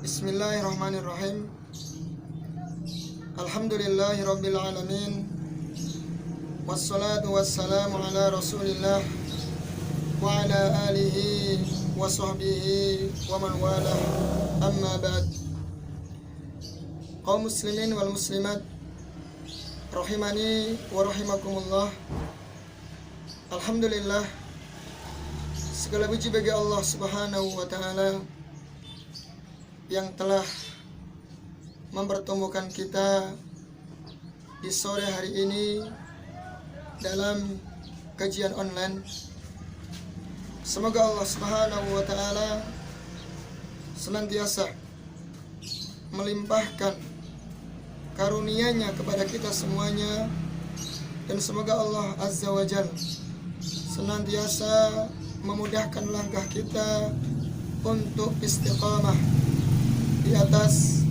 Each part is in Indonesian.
Bismillahirrahmanirrahim. Alhamdulillahirabbil alamin. Wassalatu wassalamu ala Rasulillah wa ala alihi wa sahbihi wa man wala. Amma ba'd. Kaum muslimin wal muslimat rahimani wa rahimakumullah. Alhamdulillah, segala puji bagi Allah Subhanahu wa taala yang telah mempertemukan kita di sore hari ini dalam kajian online. Semoga Allah Subhanahu wa taala senantiasa melimpahkan karunia-Nya kepada kita semuanya, dan semoga Allah Azza wa Jalla senantiasa memudahkan langkah kita untuk istiqamah di atas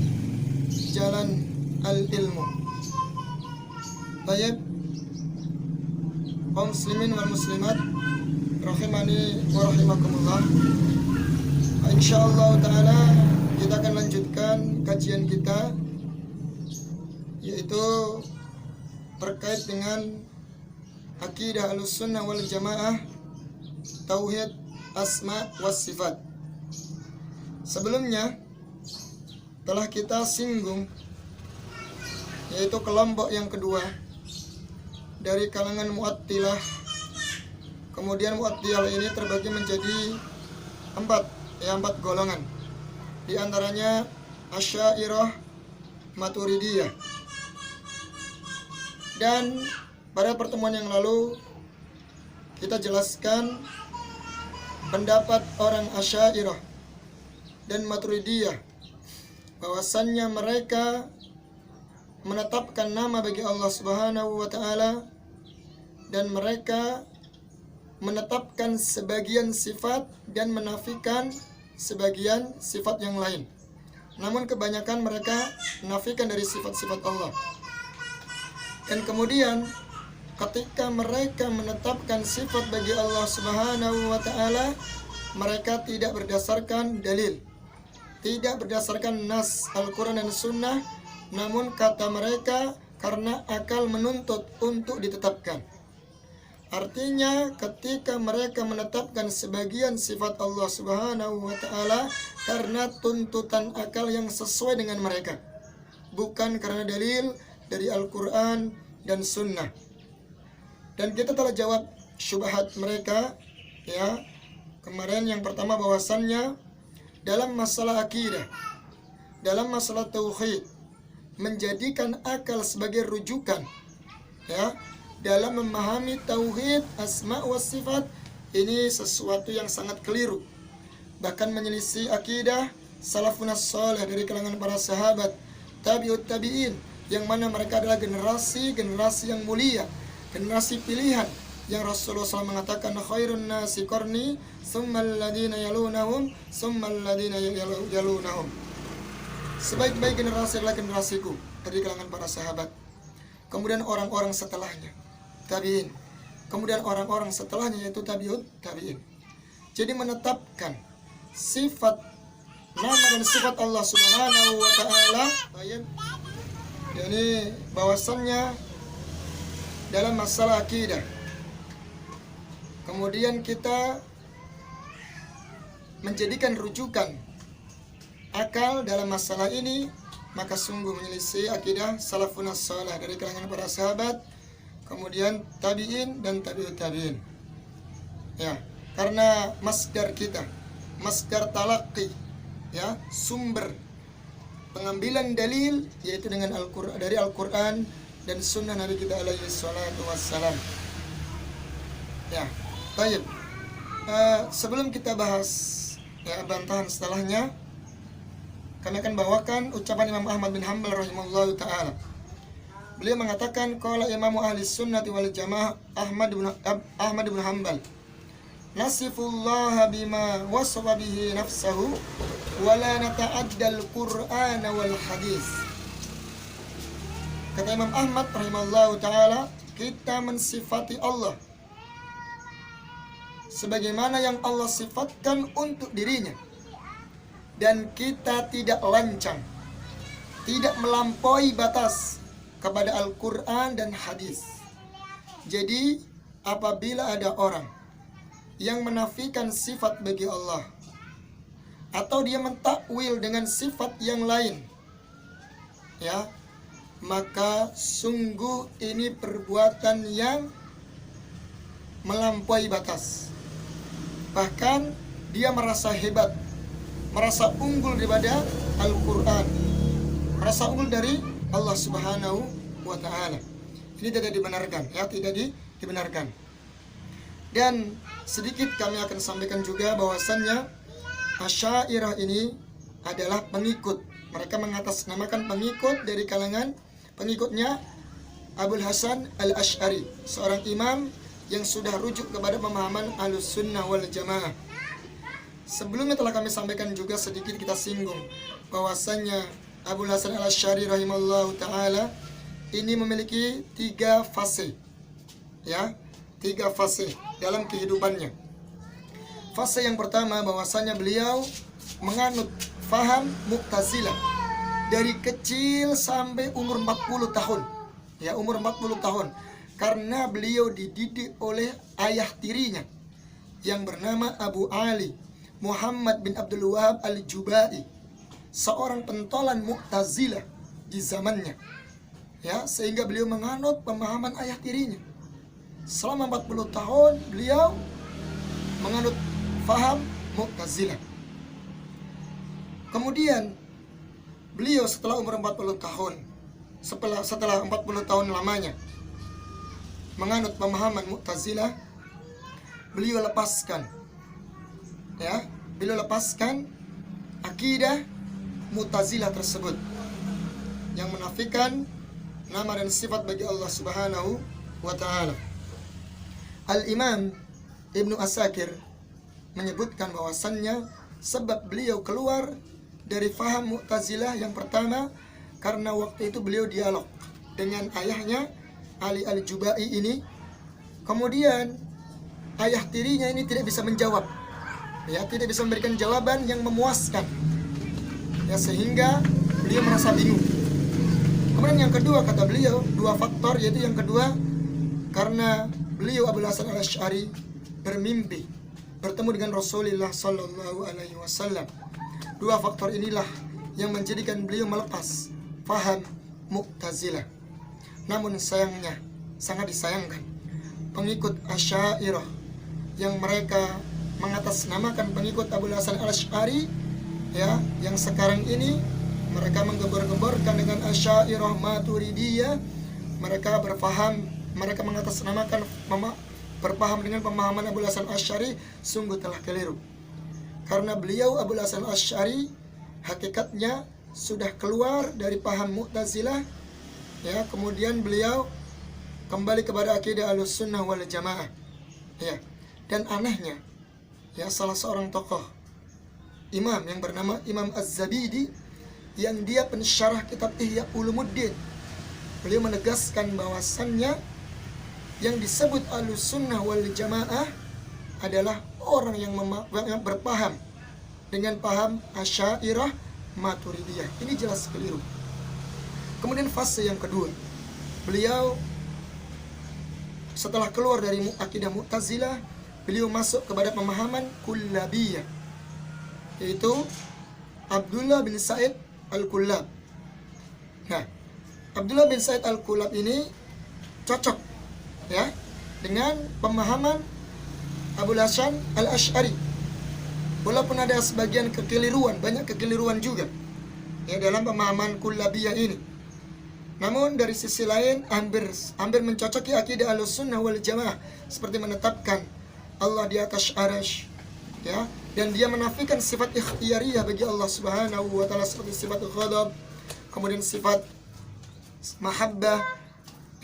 jalan al-ilmu. Baik, kaum muslimin wal muslimat rahimani wa rahimakumullah. Insyaallah taala kita akan lanjutkan kajian kita, yaitu terkait dengan akidah Ahlussunnah wal Jamaah, tauhid asma was sifat. Sebelumnya telah kita singgung, yaitu kelompok yang kedua dari kalangan Mu'attilah. Kemudian Mu'attilah ini terbagi menjadi empat golongan. Di antaranya Asy'ariyah, Maturidiyah. Dan pada pertemuan yang lalu kita jelaskan pendapat orang Asy'ariyah dan Maturidiyah, bahwasannya mereka menetapkan nama bagi Allah Subhanahu wa taala, dan mereka menetapkan sebagian sifat dan menafikan sebagian sifat yang lain. Namun kebanyakan mereka menafikan dari sifat-sifat Allah. Dan kemudian ketika mereka menetapkan sifat bagi Allah Subhanahu wa taala, mereka tidak berdasarkan dalil, tidak berdasarkan nas Al-Quran dan Sunnah, namun kata mereka karena akal menuntut untuk ditetapkan. Artinya ketika mereka menetapkan sebagian sifat Allah Subhanahu wa ta'ala karena tuntutan akal yang sesuai dengan mereka, bukan karena dalil dari Al-Quran dan Sunnah. Dan kita telah jawab syubhat mereka, ya, kemarin. Yang pertama, bahwasannya dalam masalah akidah, dalam masalah tauhid, menjadikan akal sebagai rujukan, ya, dalam memahami tauhid asma wa sifat, ini sesuatu yang sangat keliru, bahkan menyelisih akidah salafun salih dari kalangan para sahabat, tabi'ut tabi'in, yang mana mereka adalah generasi yang mulia, generasi pilihan, yang Rasulullah SAW mengatakan khairun nasi qarni tsummal ladina yalunahum tsummal ladina yalunahum. Sebaik-baik generasi adalah generasiku dari kalangan para sahabat, kemudian orang-orang setelahnya tabi'in, kemudian orang-orang setelahnya yaitu tabi'ut tabi'in. Jadi menetapkan sifat, nama dan sifat Allah Subhanahu wa taala, jadi bahwasannya dalam masalah akidah. Kemudian kita menjadikan rujukan akal dalam masalah ini, maka sungguh menyelisih akidah salafun salih dari kalangan para sahabat, kemudian tabi'in dan tabi'ut tabi'in. Ya, karena masdar kita, masdar talaqi, ya, sumber pengambilan dalil yaitu dengan Al-Qur'an, dari Al-Qur'an dan sunnah Nabi kita alaihi salatu wassalam. Ya, baik. Sebelum kita bahas, ya, bantahan setelahnya, kami akan bawakan ucapan Imam Ahmad bin Hanbal rahimahullahu ta'ala. Beliau mengatakan, qala imamu ahli sunnati wal jamaah Ahmad bin Hanbal, nasifullaha bima wasafa bihi nafsahu wa la nata'addal qur'ana wal hadis. Kata Imam Ahmad rahimahullahu ta'ala, kita mensifati Allah sebagaimana yang Allah sifatkan untuk dirinya, dan kita tidak lancang, tidak melampaui batas kepada Al-Quran dan hadis. Jadi apabila ada orang yang menafikan sifat bagi Allah, atau dia mentakwil dengan sifat yang lain, ya, maka sungguh ini perbuatan yang melampaui batas. Bahkan dia merasa hebat, merasa unggul daripada Al-Quran, merasa unggul dari Allah Subhanahu wa Ta'ala. Ini tidak dibenarkan, ya, tidak dibenarkan. Dan sedikit kami akan sampaikan juga bahwasannya Asy'ariyah ini adalah pengikut. Mereka mengatasnamakan pengikut dari kalangan pengikutnya Abul Hasan Al-Asy'ari, seorang imam yang sudah rujuk kepada pemahaman Ahlussunnah wal Jamaah. Sebelumnya telah kami sampaikan juga, sedikit kita singgung bahwasannya Abul Hasan Al-Asy'ari rahimahullahu ta'ala ini memiliki 3 fase, ya, 3 fase dalam kehidupannya. Fase yang pertama bahwasannya beliau menganut faham Mu'tazilah dari kecil sampai umur 40 tahun. Ya, umur 40 tahun. Karena beliau dididik oleh ayah tirinya yang bernama Abu Ali Muhammad bin Abdul Wahab Al-Jubai, seorang pentolan Mu'tazilah di zamannya. Ya, sehingga beliau menganut pemahaman ayah tirinya. Selama 40 tahun beliau menganut faham Mu'tazilah. Kemudian beliau setelah umur 40 tahun, setelah 40 tahun lamanya menganut pemahaman Mu'tazilah, beliau lepaskan, ya, beliau lepaskan akidah Mu'tazilah tersebut yang menafikan nama dan sifat bagi Allah Subhanahu wa Ta'ala. Al-Imam Ibnu Asakir menyebutkan bahwasannya sebab beliau keluar dari faham Mu'tazilah yang pertama karena waktu itu beliau dialog dengan ayahnya Ali Al-Jubai ini. Kemudian ayah tirinya ini tidak bisa menjawab, ya, tidak bisa memberikan jawaban yang memuaskan, ya, sehingga beliau merasa bingung. Kemudian yang kedua, kata beliau, 2 faktor, yaitu yang kedua karena beliau Abul Hasan Al-Asy'ari bermimpi bertemu dengan Rasulullah Sallallahu Alaihi Wasallam. 2 faktor inilah yang menjadikan beliau melepas faham Mu'tazilah. Namun sayangnya, sangat disayangkan, pengikut Asy'ariyah yang mereka mengatasnamakan pengikut Abul Hasan Al-Asy'ari, ya, yang sekarang ini mereka menggembor-gemborkan dengan Asy'ariyah Maturidiyah. Mereka mengatasnamakan berpaham dengan pemahaman Abul Hasan Asy'ari, sungguh telah keliru. Karena beliau Abul Hasan Asy'ari hakikatnya sudah keluar dari paham Mu'tazilah, ya, kemudian beliau kembali kepada akidah Ahlussunnah wal Jamaah, ya. Dan anehnya, ya, salah seorang tokoh imam yang bernama Imam Az-Zabidi, yang dia pensyarah kitab Ihya Ulumuddin, beliau menegaskan bahwasannya yang disebut Ahlussunnah wal Jamaah adalah orang yang berpaham dengan paham Asy'ariyah Maturidiyah. Ini jelas keliru. Kemudian fase yang kedua, beliau setelah keluar dari akidah Mu'tazilah, beliau masuk kepada pemahaman Kullabiyah, yaitu Abdullah bin Sa'id Al-Kullab. Nah, Abdullah bin Sa'id Al-Kullab ini cocok, ya, dengan pemahaman Abul Hasan Al-Asy'ari. Walaupun ada sebagian kekeliruan, banyak kekeliruan juga, ya, dalam pemahaman Kullabiyah ini. Namun dari sisi lain hampir mencocoki akidah Ahlussunnah wal Jamaah, seperti menetapkan Allah di atas arsy, ya, dan dia menafikan sifat ikhtiyariyah bagi Allah Subhanahu wa Ta'ala seperti sifat ghadab, kemudian sifat mahabbah,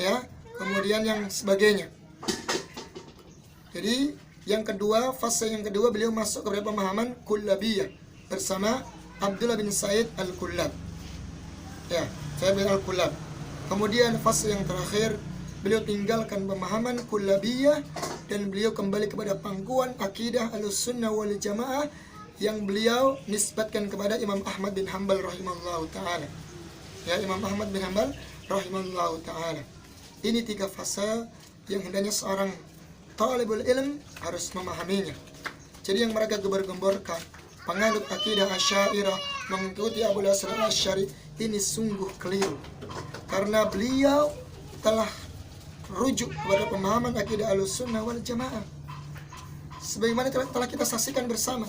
ya, kemudian yang sebagainya. Jadi yang kedua, fase yang kedua, beliau masuk kepada pemahaman Kullabiyah bersama Abdullah bin Sa'id Al-Kullab, ya, Sa'id bin Al-Kullab. Kemudian fase yang terakhir, beliau tinggalkan pemahaman Kullabiyah dan beliau kembali kepada pangkuan akidah Ahlussunnah wal Jamaah yang beliau nisbatkan kepada Imam Ahmad bin Hanbal rahimahullahu ta'ala. Ya, Imam Ahmad bin Hanbal rahimahullahu ta'ala. Ini 3 fase yang hendaknya seorang talibul ilm harus memahaminya. Jadi yang mereka gembar-gemborkan, penganut akidah Asy'ariyah mengikuti Abu Hasan Asy'ari, ini sungguh keliru. Karena beliau telah rujuk kepada pemahaman akidah Ahlussunnah wal Jamaah. Sebagaimana telah kita saksikan bersama,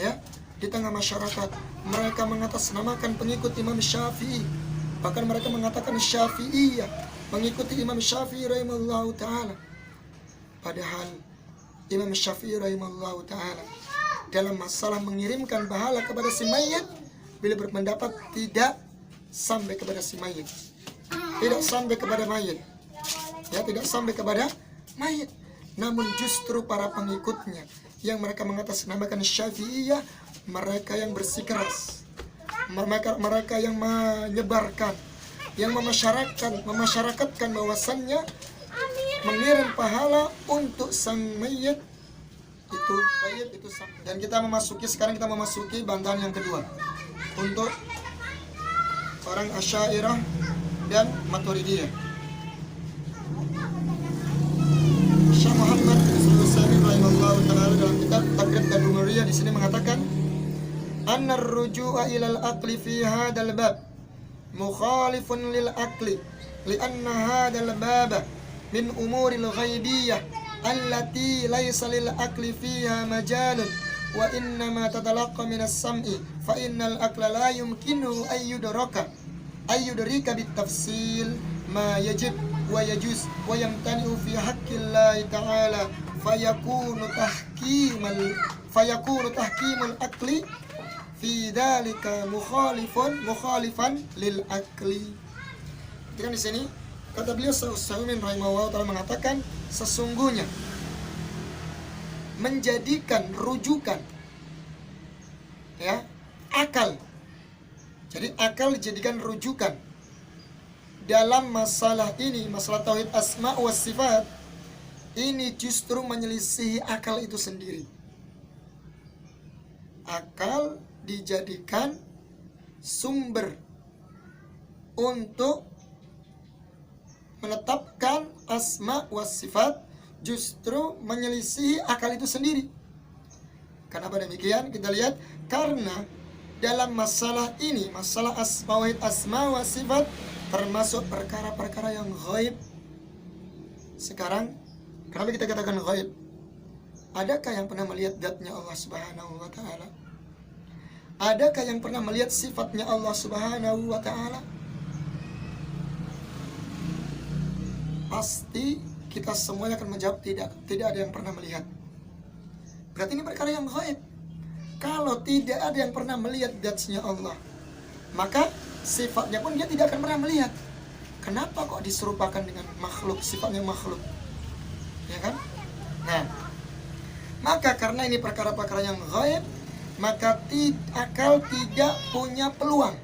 ya, di tengah masyarakat mereka mengatasnamakan pengikut Imam Syafi'i. Bahkan mereka mengatakan Syafi'iyah, mengikuti Imam Syafi'i rahimahullahu ta'ala. Padahal Imam Syafi'i rahimahullahu ta'ala dalam masalah mengirimkan pahala kepada si mayit, beliau berpendapat tidak sampai kepada si mayit, tidak sampai kepada mayit, ya, tidak sampai kepada mayit. Namun justru para pengikutnya yang mereka mengatasnamakan Syafi'iyah, mereka yang bersikeras, mereka yang menyebarkan, yang memasyarakatkan bahwasannya mengirim pahala untuk sang mayit itu dan sekarang kita memasuki bantahan yang kedua untuk orang Asy'ariyah dan Maturidiyah. Syekh Muhammad bin Sulaiman rahimahullahu taala dalam kitab Taqrib Ad-Dumuriyah di sini mengatakan anna ar-ruju'a ila al-aqli fi hadzal bab mukhalifun lil aqli li'anna hadzal baba min umuril ghaibiyah allati laysa lil aqli fiha majalun wa innama tatalaqqa min as-sam'i fa innal aqla la yumkinu ayyudrika bitafsil ma yajib wa yajuz wa yamtani'u fi haqqillahi ta'ala fayakunu tahkimul aqli fi dzalika mukhalifan lil aqli. Jadi di sini kata beliau Sa'umin rahimahullah ta'ala mengatakan sesungguhnya menjadikan rujukan, ya, akal. Jadi akal dijadikan rujukan dalam masalah ini, masalah tauhid asma wa sifat, ini justru menyelisihi akal itu sendiri. Akal dijadikan sumber untuk menetapkan asma wa sifat, justru menyelisihi akal itu sendiri. Kenapa demikian? Kita lihat, karena dalam masalah ini, masalah asma wa sifat, termasuk perkara-perkara yang ghaib. Sekarang, kenapa kita katakan ghaib? Adakah yang pernah melihat zatnya Allah Subhanahu wa ta'ala? Adakah yang pernah melihat sifatnya Allah Subhanahu wa ta'ala? Pasti kita semuanya akan menjawab tidak ada yang pernah melihat. Berarti ini perkara yang ghaib. Kalau tidak ada yang pernah melihat zatnya Allah, maka sifatnya pun dia tidak akan pernah melihat. Kenapa kok diserupakan dengan makhluk, sifatnya makhluk? Ya kan? Nah, maka karena ini perkara-perkara yang ghaib, maka akal tidak punya peluang.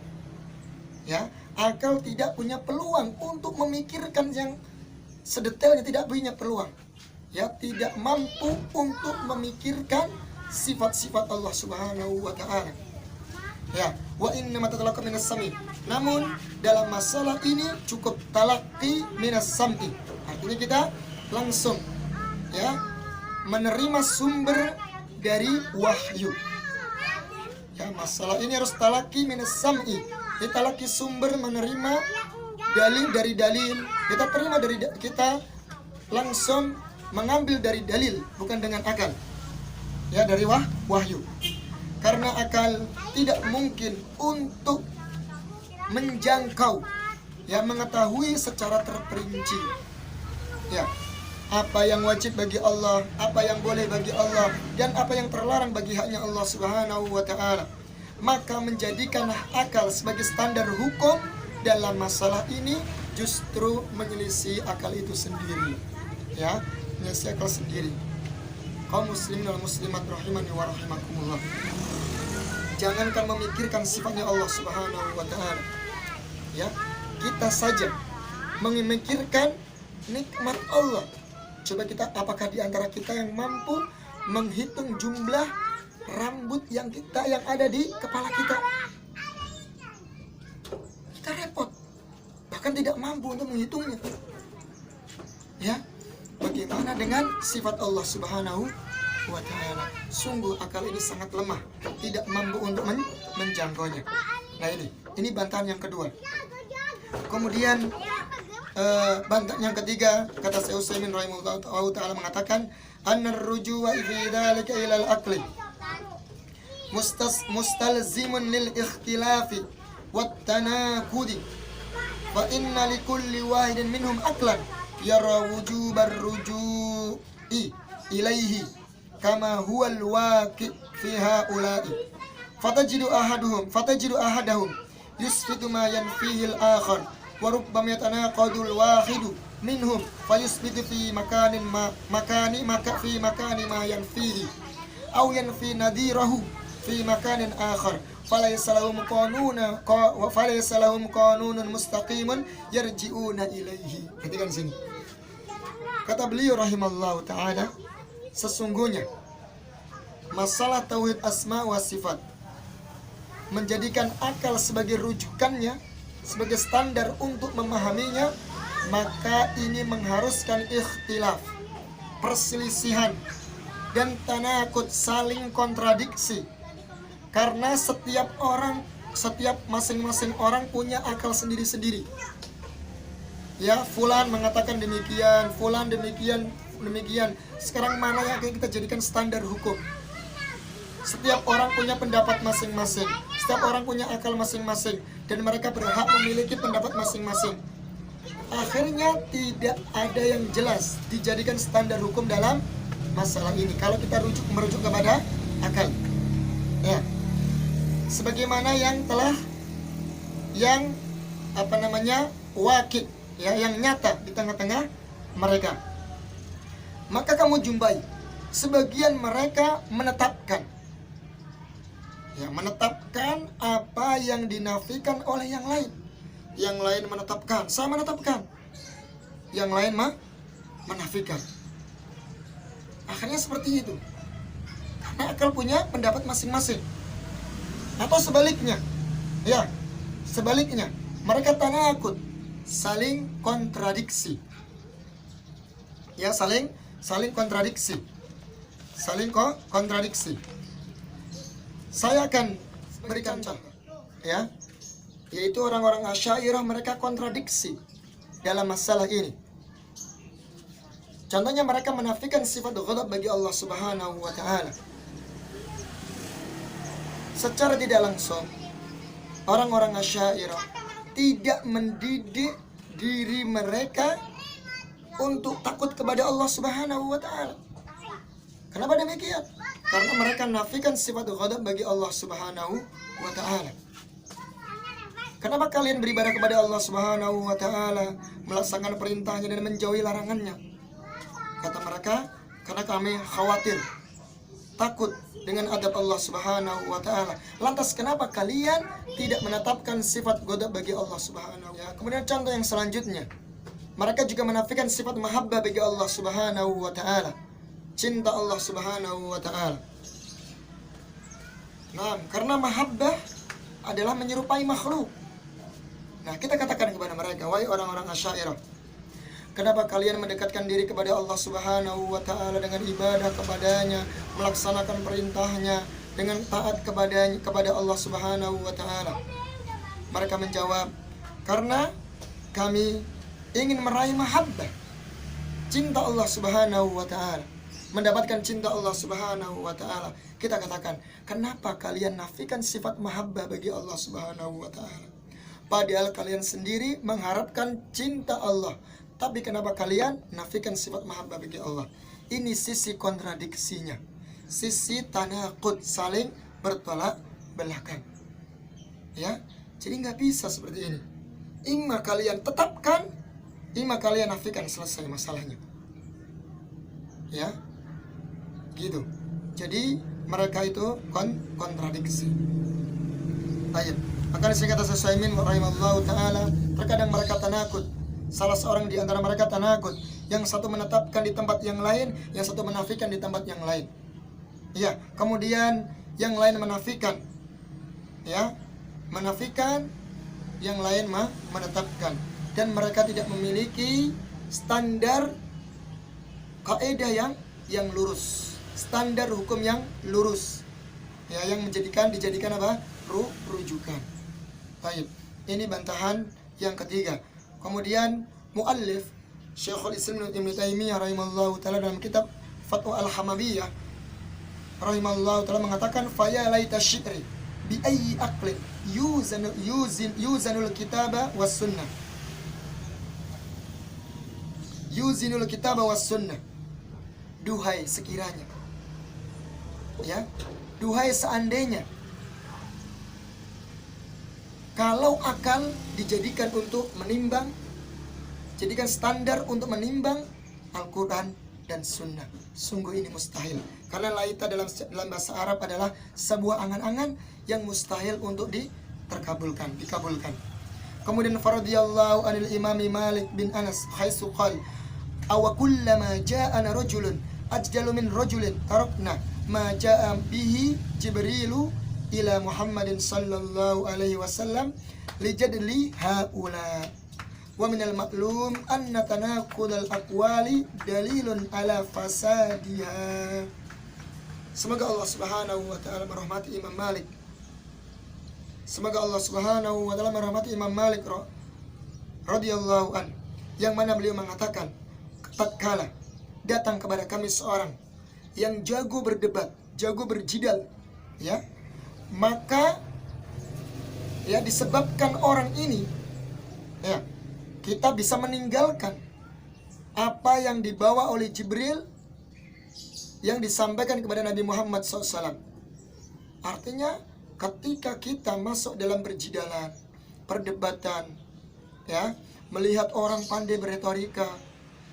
Ya, akal tidak punya peluang untuk memikirkan yang sedetailnya, tidak punya peluang. Ya, tidak mampu untuk memikirkan sifat-sifat Allah Subhanahu wa ta'ala. Ya, wa innama tatalaqqa minas sami. Namun dalam masalah ini cukup talaqi minas sam'i. Artinya kita langsung, ya, menerima sumber dari wahyu. Ya, masalah ini harus talaqi minas sam'i. Kita talaqi sumber, menerima dalil dari dalil. Kita terima dari kita langsung mengambil dari dalil, bukan dengan akal. Ya, dari wahyu. Karena akal tidak mungkin untuk menjangkau, ya, mengetahui secara terperinci, ya, apa yang wajib bagi Allah, apa yang boleh bagi Allah, dan apa yang terlarang bagi haknya Allah Subhanahu wa ta'ala. Maka menjadikan akal sebagai standar hukum dalam masalah ini justru menyelisih akal itu sendiri. Ya, menyelisih akal sendiri. Kaum muslimin dan muslimat rahimani wa rahimakumullah, jangankan memikirkan sifatnya Allah Subhanahu wa ta'ala, ya, kita saja memikirkan nikmat Allah. Coba kita, apakah di antara kita yang mampu menghitung jumlah rambut yang ada di kepala kita. Kita repot, bahkan tidak mampu untuk menghitungnya. Ya, bagaimana dengan sifat Allah Subhanahu wa ta'ala? Sungguh akal ini sangat lemah, tidak mampu untuk menjangkaunya. Nah, ini bantahan yang kedua. Kemudian bantahan yang ketiga, kata Syekh Utsaimin rahimahullah ta'ala mengatakan, annar rujua fi dzalika ila al-aqli mustalzimun lil ikhtilafi wat tanaqudi fa inna likulli wahidin minhum aqlan yara wujubar ruju'i ilaihi kama huwa al-waqi fi haula'i fatajidu ahadahum yusfitu ma yanfihi al-akhar wa rubbama yatanaqadu al-wahidu minhum fayusbitu fi makani ma yanfihi aw yanfi nadhirahu fi makanin akhar falaysa lahum qanunun mustaqimun yarji'una ilaihi. Perhatikan sini. Kata beliau rahimallahu ta'ala, sesungguhnya masalah tauhid asma wa sifat menjadikan akal sebagai rujukannya, sebagai standar untuk memahaminya, maka ini mengharuskan ikhtilaf, perselisihan, dan tanakut, saling kontradiksi. Karena setiap masing-masing orang punya akal sendiri-sendiri. Ya, fulan mengatakan demikian, fulan demikian. Sekarang mana yang akan kita jadikan standar hukum? Setiap orang punya pendapat masing-masing, setiap orang punya akal masing-masing, dan mereka berhak memiliki pendapat masing-masing. Akhirnya tidak ada yang jelas dijadikan standar hukum dalam masalah ini kalau kita merujuk kepada akal. Ya, sebagaimana wakil, ya, yang nyata di tengah-tengah mereka. Maka kamu jumpai sebagian mereka menetapkan apa yang dinafikan oleh yang lain. Yang lain menetapkan, saya menetapkan, yang lain menafikan. Akhirnya seperti itu, karena akal punya pendapat masing-masing. Atau sebaliknya, ya, mereka tanakut, saling kontradiksi. Ya, saling kontradiksi. Saya akan berikan contoh, ya, yaitu orang-orang Asy'ariyah, mereka kontradiksi dalam masalah ini. Contohnya, mereka menafikan sifat ghadab bagi Allah Subhanahu wa ta'ala. Secara tidak langsung, orang-orang Asy'ariyah tidak mendidik diri mereka untuk takut kepada Allah Subhanahu wa ta'ala. Kenapa demikian? Karena mereka nafikan sifat ghadab bagi Allah Subhanahu wa ta'ala. Kenapa kalian beribadah kepada Allah Subhanahu wa ta'ala, melaksanakan perintahnya dan menjauhi larangannya? Kata mereka, karena kami khawatir, takut dengan adab Allah Subhanahu wa ta'ala. Lantas kenapa kalian tidak menetapkan sifat ghadab bagi Allah Subhanahu wa ta'ala? Kemudian contoh yang selanjutnya, mereka juga menafikan sifat mahabbah bagi Allah Subhanahu wa ta'ala, cinta Allah Subhanahu wa ta'ala. Nah, karena mahabbah adalah menyerupai makhluk. Nah, kita katakan kepada mereka, wahai orang-orang Asy'ariyah, kenapa kalian mendekatkan diri kepada Allah Subhanahu wa ta'ala dengan ibadah kepadanya, melaksanakan perintahnya, dengan taat kepada Allah Subhanahu wa ta'ala? Mereka menjawab, karena kami ingin meraih mahabbah, cinta Allah Subhanahu wa ta'ala, mendapatkan cinta Allah Subhanahu wa ta'ala. Kita katakan, kenapa kalian nafikan sifat mahabbah bagi Allah Subhanahu wa ta'ala? Padahal kalian sendiri mengharapkan cinta Allah, tapi kenapa kalian nafikan sifat mahabbah bagi Allah? Ini sisi kontradiksinya, sisi tanaqud, saling bertolak belakang. Ya, jadi nggak bisa seperti ini. Ima kalian tetapkan, ima kalian nafikan, selesai masalahnya. Ya, gitu. Jadi mereka itu kontradiksi. Baik. Maka disini kata Syekh Utsaimin rahimahullahu ta'ala, terkadang mereka tanakut. Salah seorang di antara mereka tanakut. Yang satu menetapkan di tempat yang lain, yang satu menafikan di tempat yang lain. Ya, kemudian yang lain menafikan. Ya, menafikan, yang lain menetapkan. Dan mereka tidak memiliki standar kaidah yang lurus, standar hukum yang lurus. Ya, yang dijadikan apa? Rujukan. Baik. Ini bantahan yang ketiga. Kemudian muallif Syekhul Islam Ibnu Taimiyah rahimahullahu taala dalam kitab Fatwa Al-Hamawiyah rahimahullahu taala mengatakan faya laita syi'ri bi ayyi aqlin yuzanul kitaba was sunnah. Yuzinul kitaba was sunnah. Duhai sekiranya, ya, duhai seandainya kalau akal dijadikan untuk menimbang, jadikan standar untuk menimbang Al-Quran dan Sunnah, sungguh ini mustahil. Karena laita dalam bahasa Arab adalah sebuah angan-angan yang mustahil untuk dikabulkan. Kemudian faradiyallahu anil imami Malik bin Anas khaisu qal awa kullama ja'ana rajulun ajdalu min rajulin tarakna ma ja'a bihi Jibrilu ila Muhammadin sallallahu alaihi wasallam lijadli haula wa minal maklum anna tanaqudal aqwali dalilun ala fasadiha. Semoga Allah Subhanahu wa taala merahmati Imam Malik. Semoga Allah Subhanahu wa taala merahmati Imam Malik radhiyallahu an, yang mana beliau mengatakan, tatkala datang kepada kami seorang yang jago berdebat, jago berjidal, ya, maka ya disebabkan orang ini, ya, kita bisa meninggalkan apa yang dibawa oleh Jibril yang disampaikan kepada Nabi Muhammad SAW. Artinya ketika kita masuk dalam berjidalan, perdebatan, ya, melihat orang pandai berretorika,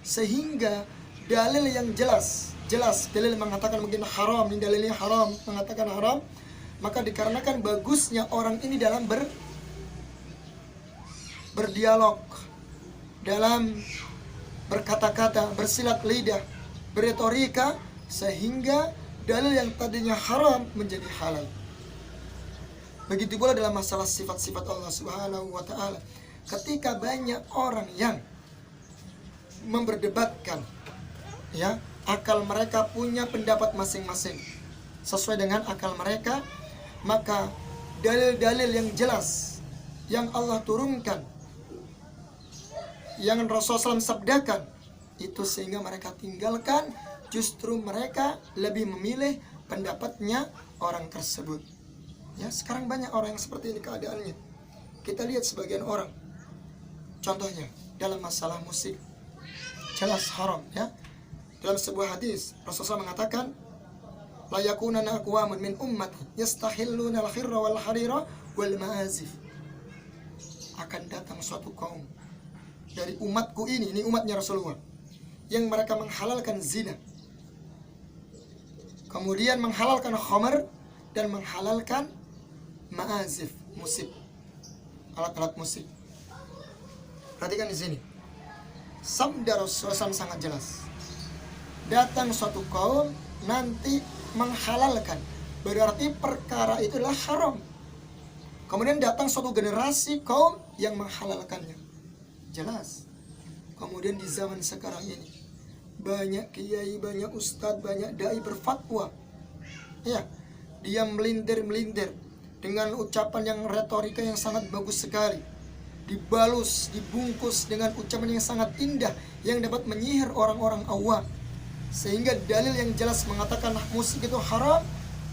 sehingga dalil yang jelas, dalil mengatakan mungkin haram, ini dalilnya haram, mengatakan haram, maka dikarenakan bagusnya orang ini dalam berdialog, dalam berkata-kata, bersilat lidah, berretorika, sehingga dalil yang tadinya haram menjadi halal. Begitu pula dalam masalah sifat-sifat Allah Subhanahu wa taala. Ketika banyak orang yang memperdebatkan, ya, akal mereka punya pendapat masing-masing sesuai dengan akal mereka, maka dalil-dalil yang jelas yang Allah turunkan, yang Rasulullah SAW sabdakan, itu sehingga mereka tinggalkan, justru mereka lebih memilih pendapatnya orang tersebut. Ya, sekarang banyak orang yang seperti ini keadaannya. Kita lihat sebagian orang, contohnya dalam masalah musik, jelas haram, ya. Dalam sebuah hadis Rasulullah mengatakan, la yakunana aqwamun min ummati yastahilluna al-khirra wal harira wal ma'azif. Akan datang suatu kaum dari umatku ini umatnya Rasulullah, yang mereka menghalalkan zina, kemudian menghalalkan khamar, dan menghalalkan ma'azif, musik, alat-alat musik. Perhatikan di sini, sabda Rasulullah sangat jelas. Datang suatu kaum nanti menghalalkan, berarti perkara itu adalah haram. Kemudian datang suatu generasi kaum yang menghalalkannya, jelas. Kemudian di zaman sekarang ini banyak kiai, banyak ustadz, banyak dai berfatwa, ya, dia melintir dengan ucapan yang retorika yang sangat bagus sekali, dibalus, dibungkus dengan ucapan yang sangat indah yang dapat menyihir orang-orang awam, sehingga dalil yang jelas mengatakan musik itu haram,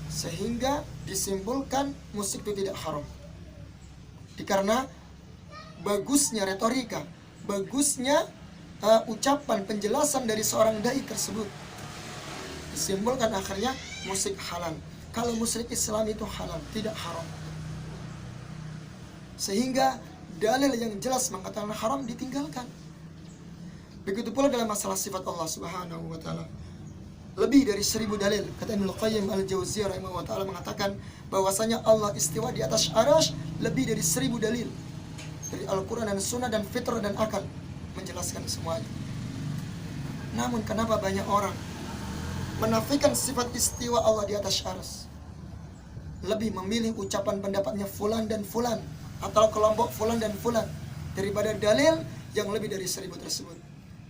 sehingga disimpulkan musik itu tidak haram. Karena bagusnya retorika, bagusnya ucapan penjelasan dari seorang dai tersebut, disimpulkan akhirnya musik halal. Kalau musik Islam itu halal, tidak haram. Sehingga dalil yang jelas mengatakan haram ditinggalkan. Begitu pula dalam masalah sifat Allah Subhanahu wa taala. Lebih dari 1000 dalil, kata Ibnu Qayyim Al-Jauziyah rahimahullah taala mengatakan bahwasanya Allah istiwa di atas arasy, lebih dari 1000 dalil dari Al-Qur'an dan Sunnah dan fitrah dan akal menjelaskan semuanya. Namun kenapa banyak orang menafikan sifat istiwa Allah di atas arsy, lebih memilih ucapan pendapatnya fulan dan fulan atau kelompok fulan dan fulan daripada dalil yang lebih dari 1000 tersebut.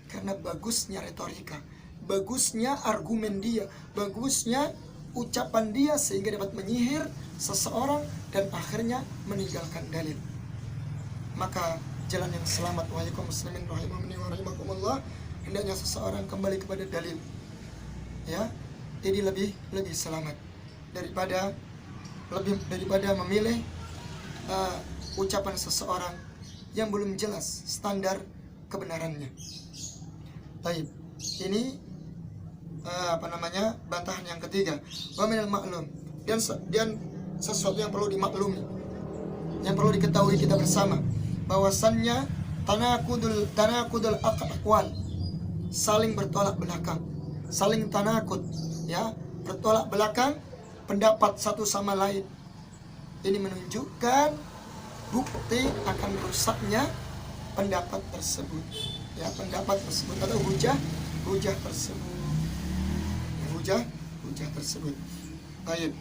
Karena bagusnya retorika, bagusnya argumen dia, bagusnya ucapan dia sehingga dapat menyihir seseorang dan akhirnya meninggalkan dalil. Maka jalan yang selamat, wahai kaum muslimin rahimahumni wa rahimakumullah, hendaknya seseorang kembali kepada dalil. Ya, ini lebih selamat daripada memilih ucapan seseorang yang belum jelas standar kebenarannya. Baik, ini bantahan yang ketiga. Wa minal ma'lum, dan sesuatu yang perlu dimaklumi, yang perlu diketahui kita bersama, bahwasannya tanakudul aqwal, saling bertolak belakang, saling tanakud, ya, bertolak belakang pendapat satu sama lain. Ini menunjukkan bukti akan rusaknya pendapat tersebut, ya, pendapat tersebut atau hujah tersebut. Baik,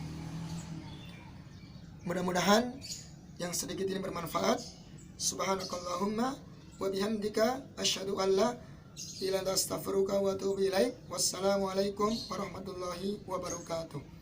mudah-mudahan yang sedikit ini bermanfaat. Subhanakallahumma wa bihamdika asyhadu an la ilaha illa anta astaghfiruka wa atubu ilaik. Wassalamualaikum warahmatullahi wabarakatuh.